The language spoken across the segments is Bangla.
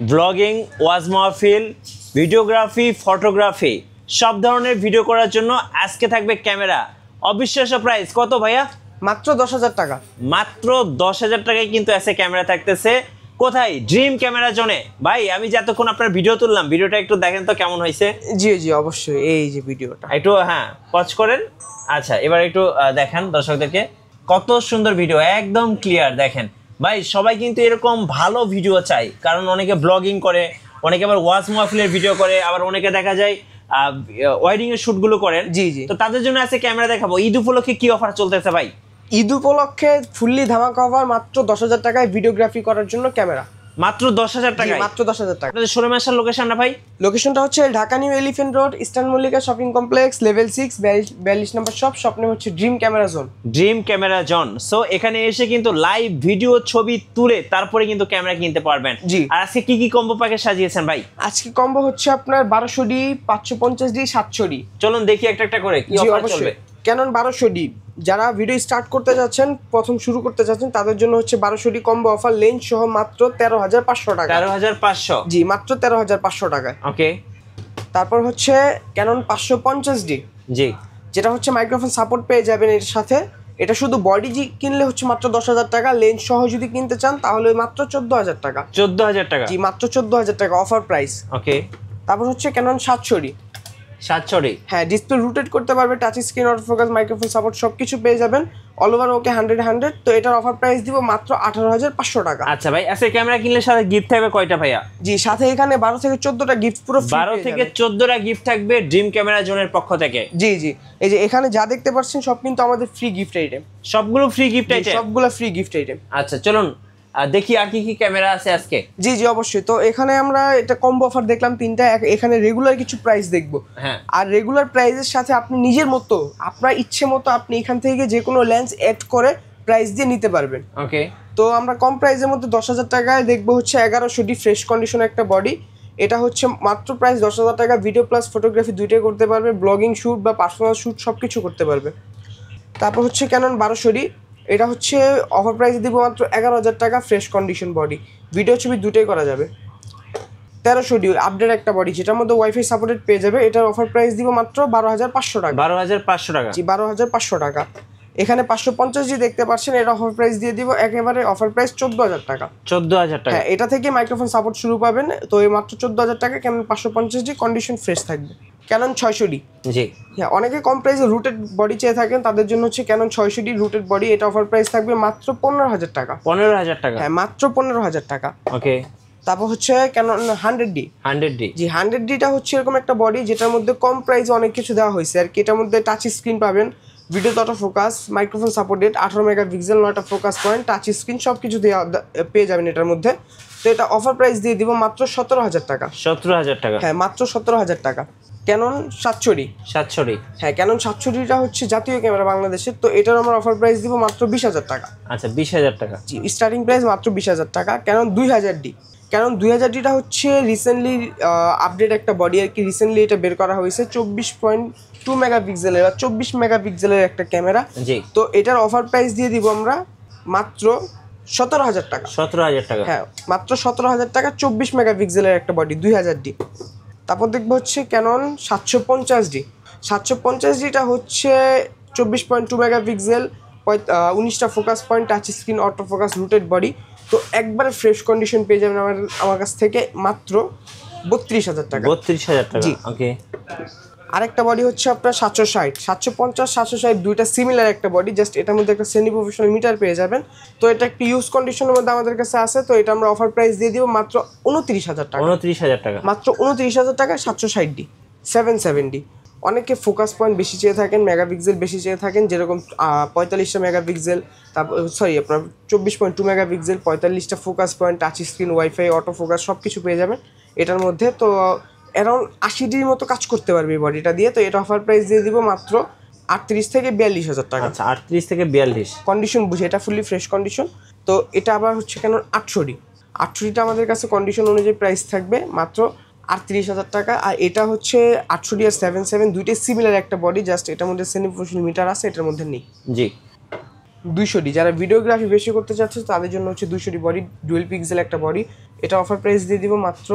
ব্লগিং, ওয়াজ মাহফিল, ভিডিওগ্রাফি, ফটোগ্রাফি সব ধরনের ভিডিও করার জন্য আজকে থাকবে ক্যামেরা। অবিশ্বাস্য প্রাইস কত ভাইয়া? মাত্র 10,000 টাকা। মাত্র 10,000 টাকায় কিন্তু এসে ক্যামেরা থাকতেছে। কোথায়? ড্রিম ক্যামেরা জোনে। ভাই আমি যতক্ষণ আপনার ভিডিও তুললাম, ভিডিওটা একটু দেখেন তো কেমন হয়েছে। জি জি অবশ্যই, এই যে ভিডিওটা একটু পজ করেন। আচ্ছা এবার একটু দেখান দর্শকদেরকে, কত সুন্দর ভিডিও, একদম ক্লিয়ার। দেখেন ভাই, সবাই কিন্তু এরকম ভালো ভিডিও চাই, কারণ অনেকে ব্লগিং করে, অনেকে আবার ওয়াজ মাহফিলের ভিডিও করে, আবার অনেকে দেখা যায় ওয়েডিং এর শুটগুলো করেন। জি জি, তো তাদের জন্য আছে ক্যামেরা দেখাবো। ঈদ উপলক্ষে কি অফার চলতেছে ভাই? ঈদ উপলক্ষে ফুললি ধামাকা অফার, মাত্র 10,000 টাকায় ভিডিওগ্রাফি করার জন্য ক্যামেরা। মাত্র 10,000 টাকা? মাত্র 10,000 টাকা। আপনাদের শোরুমে আসার লোকেশনটা ভাই? লোকেশনটা হচ্ছে Dhaka new elephant road, eastern Mallika shopping complex, level 6, 42 নম্বর শপ নেম হচ্ছে dream camera zone. Dream camera zone. So এখানে এসে কিন্তু লাইভ ভিডিও ছবি তুলে তারপরে কিন্তু ক্যামেরা কিনতে পারবেন। জি। আর আজকে কি কি কম্বো প্যাকেজ সাজিয়েছেন ভাই? আজকে কম্বো হচ্ছে আপনার 1200D, 550D, 700D। চলুন দেখি একটা একটা করে কি অফার চলবে। ক্যানন 1200D, যারা ভিডিও স্টার্ট করতে যাচ্ছেন, প্রথম শুরু করতে যাচ্ছেন, তাদের জন্য হচ্ছে 1200D কম্বো অফার, লেন্স সহ মাত্র 13,500 টাকা। 13,500? জি, মাত্র 13,500 টাকায়। ওকে। তারপর হচ্ছে ক্যানন 550D, জি, যেটা হচ্ছে মাইক্রোফোন সাপোর্ট পেয়ে যাবেন এর সাথে। এটা শুধু বডি কিনলে হচ্ছে মাত্র 10,000 টাকা, লেন্স সহ যদি কিনতে চান তাহলে মাত্র 14,000 টাকা। 14,000 টাকা? জি, মাত্র 14,000 টাকা অফার প্রাইস। ওকে। তারপর হচ্ছে ক্যানন 700D। 700? হ্যাঁ, ডিসপ্লে রোটেট করতে পারবে, touch screen, auto focus, microphone support সবকিছু পেয়ে যাবেন, অল ওভার ওকে 100। তো এটার অফার প্রাইস দিব মাত্র 18,500 টাকা। আচ্ছা ভাই, আজকে ক্যামেরা কিনলে সাথে গিফট থাকবে কয়টা ভাইয়া? জি, সাথে এখানে 12 থেকে 14টা গিফট, পুরো 12 থেকে 14টা গিফট থাকবে ড্রিম ক্যামেরা জোনের পক্ষ থেকে। জি জি, এই যে এখানে যা দেখতে পাচ্ছেন সব কিন্তু আমাদের ফ্রি গিফট আইটেম। সবগুলো ফ্রি গিফট আইটেম? সবগুলো ফ্রি গিফট আইটেম। আচ্ছা চলুন দেখি আর কি কি ক্যামেরা আছে আজকে। জি জি অবশ্যই। তো এখানে আমরা এটা কম্বো অফার দেখলাম 3টা, এখানে রেগুলার কিছু প্রাইস দেখবো। হ্যাঁ। আর রেগুলার প্রাইসের সাথে আপনি নিজের মতো, আপনার ইচ্ছে মতো আপনি এখান থেকে যে কোনো লেন্স অ্যাড করে প্রাইস দিয়ে নিতে পারবেন। ওকে। তো আমরা কম প্রাইসের মধ্যে 10,000 টাকায় দেখবো হচ্ছে 1100D ফ্রেশ কন্ডিশন একটা বডি। এটা হচ্ছে মাত্র প্রাইস 10,000 টাকা, ভিডিও প্লাস ফটোগ্রাফি দুইটাই করতে পারবে, ব্লগিং শ্যুট বা পার্সোনাল শ্যুট সব কিছু করতে পারবে। তারপর হচ্ছে ক্যানন 1200D, এটা হচ্ছে অফার প্রাইসে দিব মাত্র 11,000 টাকা, ফ্রেশ কন্ডিশন বডি, ভিডিও ছবি দুটোই করা যাবে। 1300D আপডেট একটা বডি, যেটার মধ্যে ওয়াইফাই সাপোর্টেড পেয়ে যাবে, এটার অফার প্রাইস দিব মাত্র 12,500 টাকা। 12,500 টাকা? জি, 12,500 টাকা। এখানে 550D দেখতে পাচ্ছেন, এটা অফার প্রাইস দিয়ে দিব একেবারে অফার প্রাইস 14,000 টাকা। 14,000 টাকা? হ্যাঁ, এটা থেকে মাইক্রোফোন সাপোর্ট শুরু পাবেন। তো এই মাত্র 14,000 টাকা ক্যানন 550D, কন্ডিশন ফ্রেশ থাকবে। Canon 600D। জি। হ্যাঁ, অনেকে কম প্রাইসে রুটেড বডি চেয়ে থাকেন, তাদের জন্য হচ্ছে ক্যানন 600D রুটেড বডি, এটা অফার প্রাইস থাকবে মাত্র 15,000 টাকা। 15,000 টাকা? হ্যাঁ, মাত্র 15,000 টাকা। ওকে। তারপর হচ্ছে ক্যানন 100D। 100D? জি, 100Dটা হচ্ছে এরকম একটা বডি যেটার মধ্যে কম প্রাইসে অনেক কিছু দেওয়া হয়েছে আর কি। এটার মধ্যে টাচ স্ক্রিন পাবেন, video auto focus, microphone supported, 18 megapixel, 9টা ফোকাস পয়েন্ট, টাচ স্ক্রিন সব কিছু পেয়ে যাবেন এটার মধ্যে। তো এটা অফার প্রাইস দিয়ে দিব মাত্র 17,000 টাকা। 17,000 টাকা? হ্যাঁ, মাত্র 17,000 টাকা। Canon 700D। 700D? হ্যাঁ, ক্যানন 700Dটা হচ্ছে জাতীয় ক্যামেরা বাংলাদেশের, তো এটার আমরা অফার প্রাইস দিব মাত্র 20,000 টাকা। আচ্ছা, 20,000 টাকা? জি, স্টার্টিং প্রাইস মাত্র 20,000 টাকা। Canon 2000D। ক্যানন 2000Dটা হচ্ছে রিসেন্টলি আপডেট একটা বডি আর কি, রিসেন্টলি এটা বের করা হয়েছে, 24.2 মেগাপিক্সেলের বা 24 মেগাপিক্সেলের একটা ক্যামেরা। জি। তো এটার অফার প্রাইস দিয়ে দিব আমরা মাত্র 17,000 টাকা। 17,000 টাকা? হ্যাঁ, মাত্র 17,000 টাকা, 24 মেগাপিক্সেলের একটা বডি, 2000D। তারপর দেখবো হচ্ছে ক্যানন 750D। 750Dটা হচ্ছে 24.2 মেগাপিক্সেল, 19টা focus point, touch screen, auto focus, rooted body. তো একবারে ফ্রেশ কন্ডিশন পেয়ে যাবেন আমার কাছ থেকে মাত্র 32,000 টাকা। 32,000 টাকা? জি। ওকে। আরেকটা বডি হচ্ছে আপনার 760, 750, 760 দুইটা সিমিলার একটা বডি, জাস্ট এটার মধ্যে একটা সেমি প্রফেশনাল মিটার পেয়ে যাবেন। তো এটা একটি ইউজ কন্ডিশনের মধ্যে আমাদের কাছে আছে, তো এটা আমরা অফার প্রাইস দিয়ে দিব মাত্র 29,000 টাকা। 29,000 টাকা? মাত্র 29,000 টাকা, 760D 770D। অনেকে ফোকাস পয়েন্ট বেশি চেয়ে থাকেন, মেগাপিক্সেল বেশি চেয়ে থাকেন, যেরকম 45টা মেগাপিক্সেল, তারপর আপনার 24.2 মেগাপিক্সেল, 45টা focus point, touch screen, wifi, auto focus সব কিছু পেয়ে যাবেন এটার মধ্যে। তো অ্যারাউন্ড 80Dর মতো কাজ করতে পারবে এই বডিটা দিয়ে। তো এটা অফার প্রাইস দিয়ে দিব মাত্র 38 থেকে 42,000 টাকা। আচ্ছা, 38 থেকে 42? কন্ডিশন বুঝে, এটা ফুললি ফ্রেশ কন্ডিশন। তো এটা আবার হচ্ছে কেন 800D। 800Dটা আমাদের কাছে কন্ডিশন অনুযায়ী প্রাইস থাকবে মাত্র 38,000 টাকা। আর এটা হচ্ছে 800D আর 77 দুইটাই সিমিলার একটা বডি, জাস্ট এটার মধ্যে সেমি প্রফেশনাল মিটার আছে, এটার মধ্যে নেই। জি। 200D, যারা ভিডিওগ্রাফি বেশি করতে চাচ্ছে তাদের জন্য হচ্ছে 200D বডি, ডুয়েল পিক্সেল একটা বডি, এটা অফার প্রাইস দিয়ে দিব মাত্র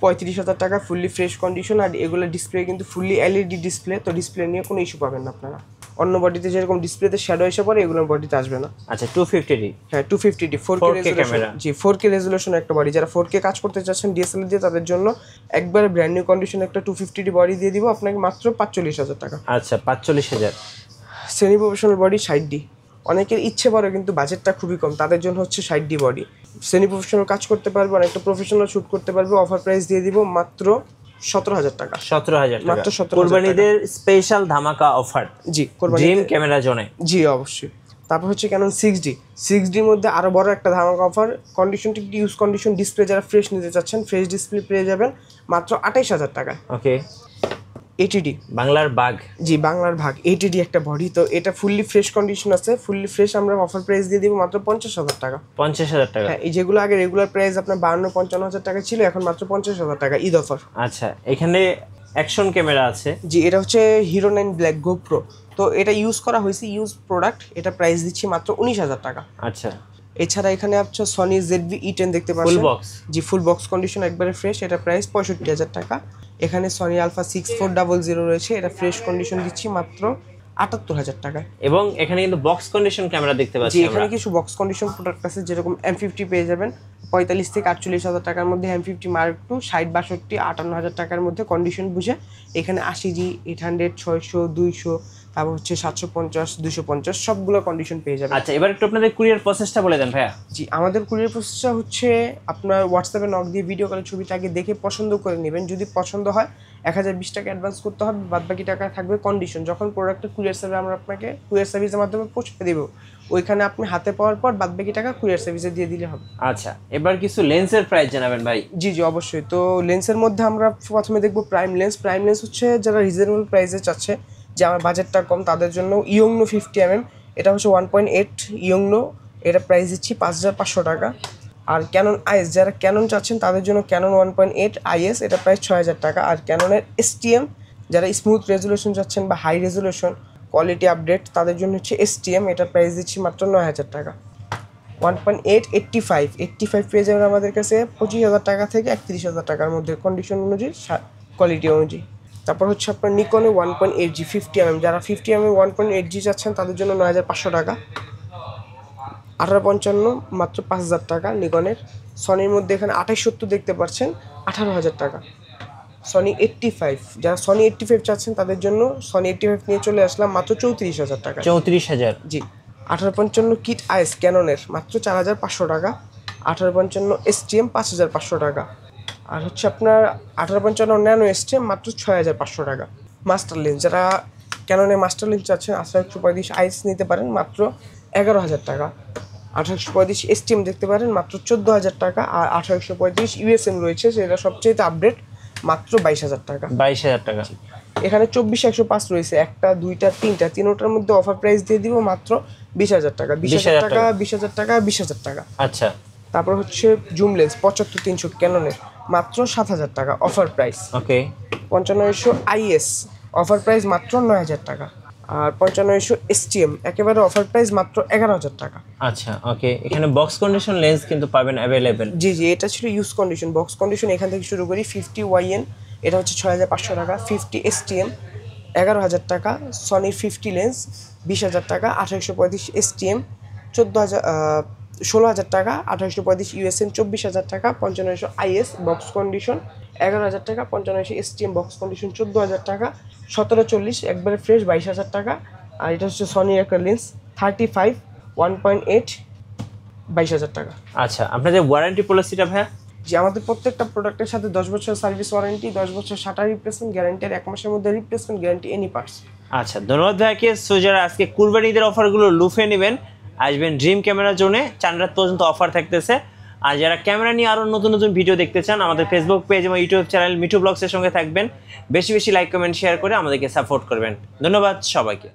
35,000 টাকা, ফুললি ফ্রেশ কন্ডিশন। আর এগুলো ডিসপ্লে কিন্তু ফুললি এলইডি ডিসপ্লে, তো ডিসপ্লে নিয়ে কোনো ইস্যু পাবেন না আপনারা। অন্য বডিতে যেরকম ডিসপ্লেতে শ্যাডো এসে পড়ে, এগুলোর বডিতে আসবে না। আচ্ছা 250D, হ্যাঁ 250D 4K ক্যামেরা। জি 4K রেজোলিউশন একটা বডি, যারা 4K কাজ করতে চাচ্ছেন ডিএসএলআর দিয়ে, তাদের জন্য একবারে ব্র্যান্ড নিউ কন্ডিশন একটা 250D বডি দিয়ে দিব আপনাকে মাত্র 45,000 টাকা। আচ্ছা 45,000। সেমি প্রফেশনাল বডি 60D, অনেকের ইচ্ছে বড় কিন্তু বাজেটটা খুবই কম, তাদের জন্য হচ্ছে 60D বডি। সেমি প্রফেশনাল কাজ করতে পারবে, অনেকটা প্রফেশনাল শুট করতে পারবে। অফার প্রাইস দিয়ে দিব মাত্র 17,000 টাকা। 17,000 টাকা, মাত্র 17,000 কুরবানিদের স্পেশাল ধামাকা অফার। জি কোরবানি ড্রিম ক্যামেরা জোনে। জি অবশ্যই। তারপর হচ্ছে ক্যানন 6Dর মধ্যে আরো বড় একটা ধামাকা অফার। কন্ডিশনটি ইউজ কন্ডিশন ডিসপ্লে, যারা ফ্রেশ নিতে চাচ্ছেন ফ্রেশ ডিসপ্লে পেয়ে যাবেন মাত্র 28,000 টাকায়। ওকে, ATD বাংলার বাঘ। জি বাংলার ভাগ, ATD একটা বডি, তো এটা ফুললি ফ্রেশ কন্ডিশন আছে, ফুললি ফ্রেশ। আমরা অফার প্রাইস দিয়ে দিব মাত্র 50,000 টাকা। 50,000 টাকা। হ্যাঁ, এই যেগুলো আগে রেগুলার প্রাইস আপনার 52-55,000 টাকা ছিল, এখন মাত্র 50,000 টাকা ঈদ অফার। আচ্ছা, এখানে অ্যাকশন ক্যামেরা আছে। জি এটা হচ্ছে হিরো 9 ব্ল্যাক গোপ্রো, তো এটা ইউজ করা হয়েছে, ইউজ প্রোডাক্ট। এটা প্রাইস দিচ্ছি মাত্র 19,000 টাকা। আচ্ছা, এছাড়া এখানে হচ্ছে সনি ZV-E10 দেখতে ফুল পাচ্ছেন, বক্স। জি ফুল বক্স কন্ডিশন একবারে ফ্রেশ, এটা প্রাইস 65,000 টাকা। এখানে সনি আলফা 6400 রয়েছে, এটা ফ্রেশ কন্ডিশন দিচ্ছি মাত্র 78,000 টাকায়। এবং এখানে কিন্তু বক্স কন্ডিশন ক্যামেরা দেখতে জি পাচ্ছি এখানে আমরা। কিছু বক্স কন্ডিশন প্রোডাক্ট আছে, যেরকম M50 পেয়ে যাবেন 45 থেকে 48,000 টাকার মধ্যে। M50 Mark II 60, 62, 58,000 টাকার মধ্যে কন্ডিশন বুঝে। এখানে 80G, 800, 600, 200, তারপর হচ্ছে 750, 250 সবগুলো কন্ডিশন পেয়ে যাবেন। আচ্ছা, এবার একটু আপনাদের কুরিয়ার প্রসেসটা বলে দেন ভাইয়া। জি আমাদের কুরিয়ার প্রসেসটা হচ্ছে আপনার হোয়াটসঅ্যাপে নক দিয়ে ভিডিও কলের ছবিটা আগে দেখে পছন্দ করে নেবেন। যদি পছন্দ হয় 1020 টাকা অ্যাডভান্স করতে হবে, বাদ বাকি টাকা থাকবে কন্ডিশন। যখন প্রোডাক্টটা কুরিয়ার সার্ভিস আমরা আপনাকে কুরিয়ার সার্ভিসের মাধ্যমে পৌঁছে দেবো, ওইখানে আপনি হাতে পাওয়ার পর বাদ বাকি টাকা কুরিয়ার সার্ভিসে দিয়ে দিলে হবে। আচ্ছা, এবার কিছু লেন্সের প্রাইস জানাবেন ভাই। জি জি অবশ্যই। তো লেন্সের মধ্যে আমরা প্রথমে দেখবো প্রাইম লেন্স। প্রাইম লেন্স হচ্ছে যারা রিজনেবল প্রাইসে চাচ্ছে, যে আমার বাজেটটা কম, তাদের জন্য ইয়ংনো 50mm, এটা হচ্ছে 1.8 ইয়ংনো, এটা প্রাইস দিচ্ছি 5,500 টাকা। আর ক্যানন IS, যারা ক্যানন চাচ্ছেন তাদের জন্য ক্যানন 1.8 IS, এটা প্রাইস 6,000 টাকা। আর ক্যাননের STM, যারা স্মুথ রেজুলেশন চাচ্ছেন বা হাই রেজুলেশন কোয়ালিটি আপডেট, তাদের জন্য হচ্ছে STM, এটা প্রাইস দিচ্ছি মাত্র 9,000 টাকা। 1.8 85 পেয়ে যাবেন আমাদের কাছে 25,000 টাকা থেকে 31,000 টাকার মধ্যে, কন্ডিশন অনুযায়ী কোয়ালিটি অনুযায়ী। তারপর হচ্ছে আপনার নিকনে 1.8G 50mm, যারা 50mm 1.8G চাচ্ছেন তাদের জন্য 9,500 টাকা। 1855 মাত্র 5,000 টাকা নিকনের। সনির মধ্যে এখানে 2870 দেখতে পাচ্ছেন 18,000 টাকা। সনি 85, যারা সনি 85 চাচ্ছেন তাদের জন্য সনি 85 নিয়ে চলে আসলাম মাত্র 34,000 টাকা। 34,000। জি 1855 কিট IS ক্যাননের মাত্র 4,500 টাকা। 1855 STM 5,500 টাকা। আর হচ্ছে আপনার 1855 ন্যানো STM মাত্র 6,500 টাকা। মাস্টার লেন্স, যারা ক্যাননের মাস্টার লেন্স চাচ্ছেন 1835 IS নিতে পারেন মাত্র 11,000 টাকা। 1835 STM দেখতে পারেন মাত্র 14,000 টাকা। আর 1835 USM রয়েছে, সেটা সবচেয়ে আপডেট, মাত্র 22,000 টাকা। 22,000 টাকা। এখানে 24-105 রয়েছে, একটা দুইটা তিনটা, তিনোটার মধ্যে অফার প্রাইস দিয়ে দিব মাত্র 20,000 টাকা। 20,000 টাকা, 20,000 টাকা, 20,000 টাকা। আচ্ছা, তারপর হচ্ছে জুম লেন্স 75-300 ক্যাননের মাত্র 7,000 টাকা offer price. Okay. 5500 IS offer price মাত্র 9,000 টাকা। আর 5500 STM একেবারে অফার প্রাইস মাত্র 11,000 টাকা। আচ্ছা, ওকে। এখানে বক্স কন্ডিশন লেন্স কিন্তু পাবেন অ্যাভেলেবেল। জি জি এটা ছিল ইউজ কন্ডিশন। বক্স কন্ডিশন এখান থেকে শুরু করি। 50YN, এটা হচ্ছে 6,500 টাকা। 50 STM 11,000 টাকা। সনির 50 লেন্স 20,000 টাকা। 1835 STM 16,000 টাকা। 1835 USM 24,000 টাকা। 5500 IS বক্স কন্ডিশন 11,000 টাকা। 5500 STM বক্স কন্ডিশন 14,000 টাকা। 1740 একবারে ফ্রেশ 22,000 টাকা। আর এটা হচ্ছে সনির একটা লেন্স 35 1.8 22,000 টাকা। আচ্ছা, আপনাদের ওয়ারেন্টি পলিসিটা ভাইয়া? যে আমাদের প্রত্যেকটা প্রোডাক্টের সাথে 10 বছর সার্ভিস ওয়ারেন্টি, 10 বছর শাটার রিপ্লেসমেন্ট গ্যারান্টি, আর 1 মাসের মধ্যে রিপ্লেসমেন্ট গ্যারান্টি এনি পার্টস। আচ্ছা, ধন্যবাদ ভাইয়াকে। সো যারা আজকে কুরবানি ঈদের অফারগুলো লুফে নেবেন, আসবেন ড্রিম ক্যামেরা জোনে। 4 রাত পর্যন্ত অফার থাকতেছে। আর যারা ক্যামেরা নিয়ে আরও নতুন নতুন ভিডিও দেখতে চান, আমাদের ফেসবুক পেজ এবং ইউটিউব চ্যানেল মিঠু ব্লগসের সঙ্গে থাকবেন। বেশি বেশি লাইক কমেন্ট শেয়ার করে আমাদেরকে সাপোর্ট করবেন। ধন্যবাদ সবাইকে।